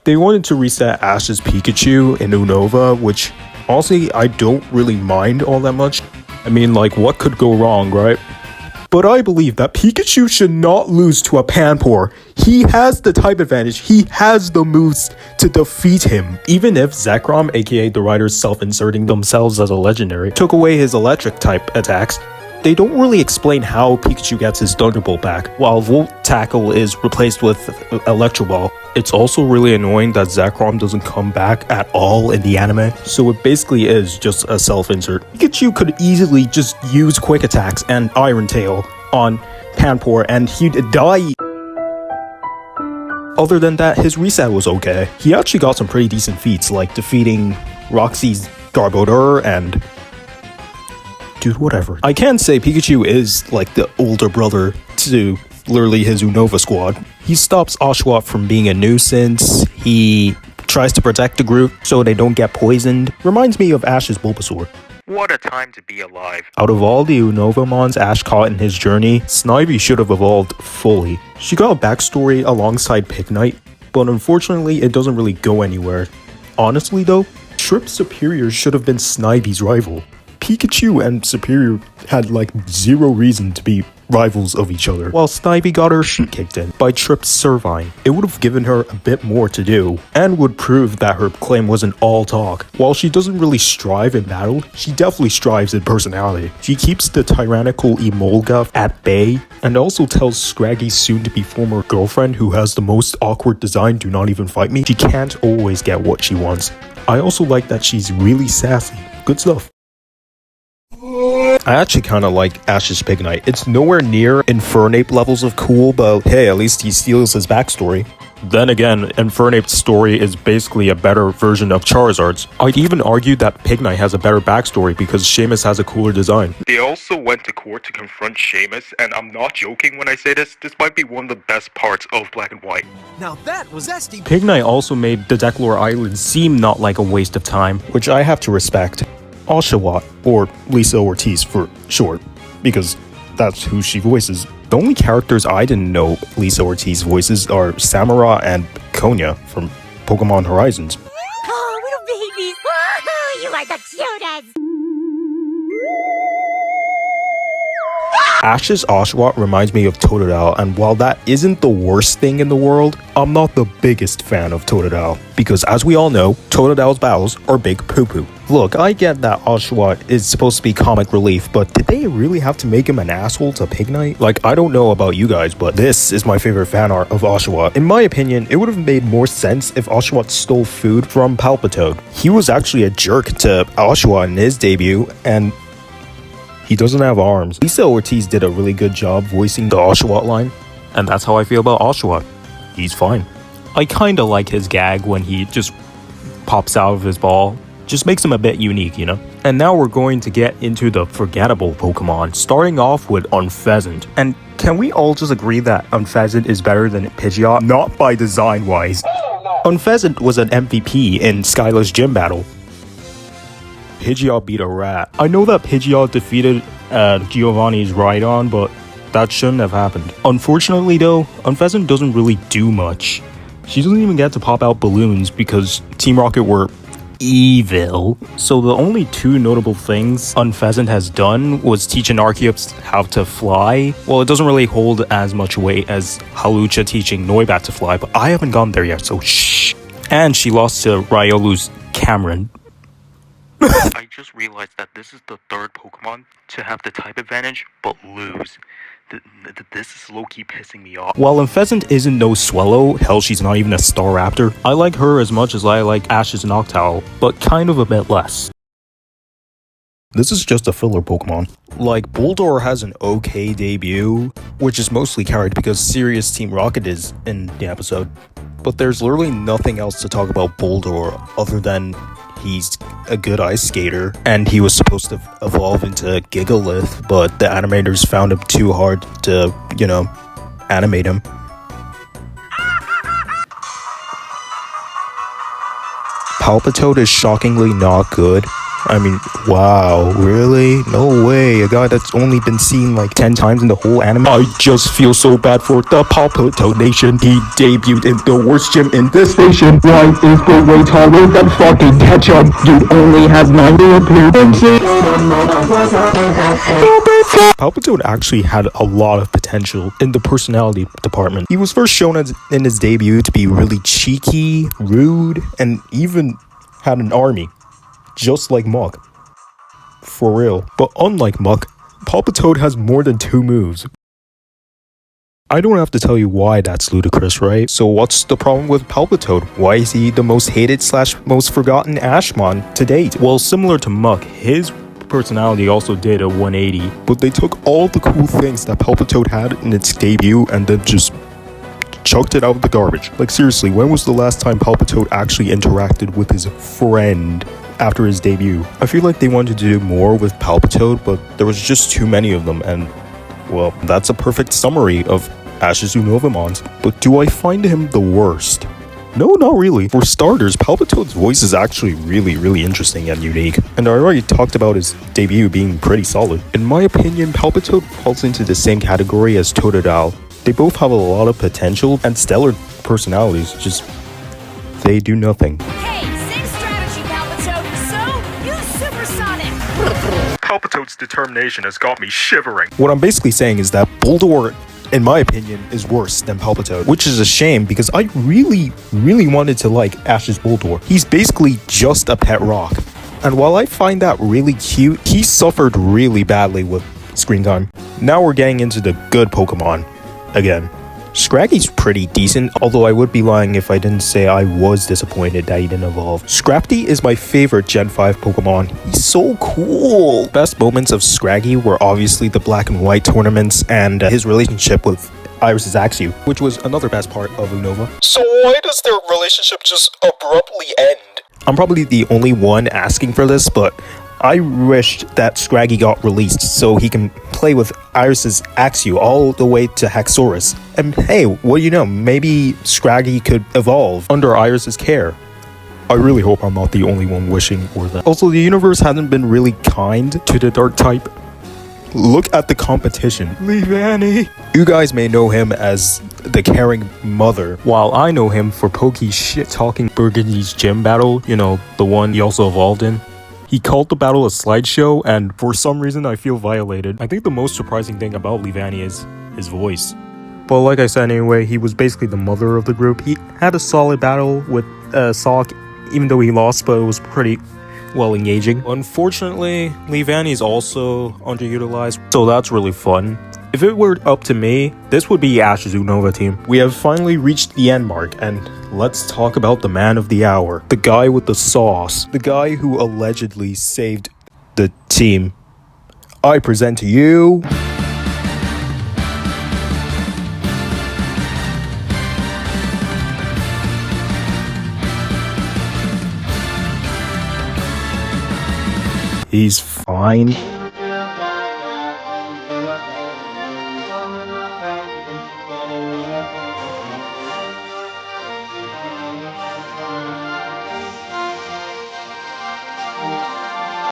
They wanted to reset Ash's Pikachu in Unova, which honestly I don't really mind all that much. I mean, like, what could go wrong, right? But I believe that Pikachu should not lose to a Panpour. He has the type advantage, he has the moves to defeat him. Even if Zekrom, aka the writers self-inserting themselves as a legendary, took away his electric type attacks, they don't really explain how Pikachu gets his Thunderbolt back, while Volt Tackle is replaced with Electro Ball. It's also really annoying that Zekrom doesn't come back at all in the anime, so it basically is just a self-insert. Pikachu could easily just use Quick Attacks and Iron Tail on Panpour and he'd die. Other than that, his reset was okay. He actually got some pretty decent feats, like defeating Roxy's Garbodor and... dude, whatever. I can say Pikachu is like the older brother to literally his Unova squad. He stops Oshawott from being a nuisance. He tries to protect the group so they don't get poisoned. Reminds me of Ash's Bulbasaur. What a time to be alive. Out of all the Unova mons Ash caught in his journey, Snivy should have evolved fully. She got a backstory alongside Pignite, but unfortunately it doesn't really go anywhere. Honestly though, Serperior should have been Snivy's rival. Pikachu and Serperior had like zero reason to be rivals of each other, while Snivy got her shit kicked in by Servine. It would have given her a bit more to do, and would prove that her claim wasn't all talk. While she doesn't really strive in battle, she definitely strives in personality. She keeps the tyrannical Emolga at bay, and also tells Scraggy's soon-to-be former girlfriend, who has the most awkward design, do not even fight me, she can't always get what she wants. I also like that she's really sassy. Good stuff. I actually kinda like Ash's Pignite. It's nowhere near Infernape levels of cool, but hey, at least he steals his backstory. Then again, Infernape's story is basically a better version of Charizard's. I'd even argue that Pignite has a better backstory because Seamus has a cooler design. They also went to court to confront Seamus, and I'm not joking when I say this might be one of the best parts of Black and White. Now that was zesty. Pignite also made the Declor Island seem not like a waste of time, which I have to respect. Oshawott, or Lisa Ortiz for short, because that's who she voices. The only characters I didn't know Lisa Ortiz voices are Samara and Konya from Pokemon Horizons. Oh, little babies! Woohoo! You are the cutest! Ash's Oshawott reminds me of Totodile, and while that isn't the worst thing in the world, I'm not the biggest fan of Totodile, because as we all know, Totodile's battles are big poo-poo. Look, I get that Oshawott is supposed to be comic relief, but did they really have to make him an asshole to Pignite? Like, I don't know about you guys, but this is my favorite fan art of Oshawott. In my opinion, it would have made more sense if Oshawott stole food from Palpitoad. He was actually a jerk to Oshawott in his debut, and he doesn't have arms. Lisa Ortiz did a really good job voicing the Oshawott line, and that's how I feel about Oshawott. He's fine. I kinda like his gag when he just pops out of his ball. Just makes him a bit unique, you know? And now we're going to get into the forgettable Pokemon, starting off with Unpheasant. And can we all just agree that Unpheasant is better than Pidgeot? Not by design wise. Unpheasant was an MVP in Skylar's gym battle. Pidgeot beat a rat. I know that Pidgeot defeated Giovanni's Rhydon, but that shouldn't have happened. Unfortunately though, Unpheasant doesn't really do much. She doesn't even get to pop out balloons because Team Rocket were evil. So the only two notable things Unpheasant has done was teach an Archeops how to fly. Well, it doesn't really hold as much weight as Hawlucha teaching Noibat to fly, but I haven't gone there yet, so shh. And she lost to Riolu's Cameron. I just realized that this is the third Pokemon to have the type advantage, but lose. This is low-key pissing me off. While Unpheasant isn't no Swellow, hell, she's not even a Staraptor, I like her as much as I like Ash's Noctowl, but kind of a bit less. This is just a filler Pokemon. Like, Bulldor has an okay debut, which is mostly carried because Serious Team Rocket is in the episode. But there's literally nothing else to talk about Bulldor other than he's a good ice skater, and he was supposed to evolve into Gigalith, but the animators found him too hard to, you know, animate him. Palpitoad is shockingly not good. I mean, wow, really? No way. A guy that's only been seen like 10 times in the whole anime. I just feel so bad for the Palpitoad Nation. He debuted in the worst gym in this station. Why is the way taller than fucking Ketchum? Dude only has 90 appearances. Palpitoad actually had a lot of potential in the personality department. He was first shown in his debut to be really cheeky, rude, and even had an army. Just like Muck. For real. But unlike Muck, Palpitoad has more than 2 moves. I don't have to tell you why that's ludicrous, right? So what's the problem with Palpitoad? Why is he the most hated / most forgotten Ashmon to date? Well, similar to Muck, his personality also did a 180, but they took all the cool things that Palpitoad had in its debut and then just chucked it out of the garbage. Like seriously, when was the last time Palpitoad actually interacted with his friend after his debut? I feel like they wanted to do more with Palpitoad, but there was just too many of them, and well, that's a perfect summary of Ash's Unova mons. But do I find him the worst? No, not really. For starters, Palpitoad's voice is actually really interesting and unique, and I already talked about his debut being pretty solid. In my opinion, Palpitoad falls into the same category as Totodile. They both have a lot of potential and stellar personalities, just they do nothing. Hey, same strategy, Palpitoad. So, use supersonic. Palpitoad's determination has got me shivering. What I'm basically saying is that Bulldor, in my opinion, is worse than Palpitoad, which is a shame because I really wanted to like Ash's Bulldor. He's basically just a pet rock. And while I find that really cute, he suffered really badly with screen time. Now we're getting into the good Pokemon again. Scraggy's pretty decent, although I would be lying if I didn't say I was disappointed that he didn't evolve. Scrapty is my favorite Gen 5 Pokemon. He's so cool. Best moments of Scraggy were obviously the black and white tournaments and his relationship with Iris's Axew, which was another best part of Unova. So why does their relationship just abruptly end? I'm probably the only one asking for this, but I wished that Scraggy got released so he can play with Iris's Axew all the way to Haxorus. And hey, what do you know, maybe Scraggy could evolve under Iris's care. I really hope I'm not the only one wishing for that. Also, the universe hasn't been really kind to the dark type. Look at the competition. Leavanny. You guys may know him as the caring mother, while I know him for Pokeeeee shit-talking Burgundy's gym battle, you know, the one he also evolved in. He called the battle a slideshow, and for some reason I feel violated. I think the most surprising thing about Leavanny is his voice. But like I said anyway, he was basically the mother of the group. He had a solid battle with Sock, even though he lost, but it was pretty well engaging. Unfortunately, Leavanny is also underutilized, so that's really fun. If it were up to me, this would be Ash's Unova team. We have finally reached the end mark, and let's talk about the man of the hour. The guy with the sauce. The guy who allegedly saved the team. I present to you... He's fine.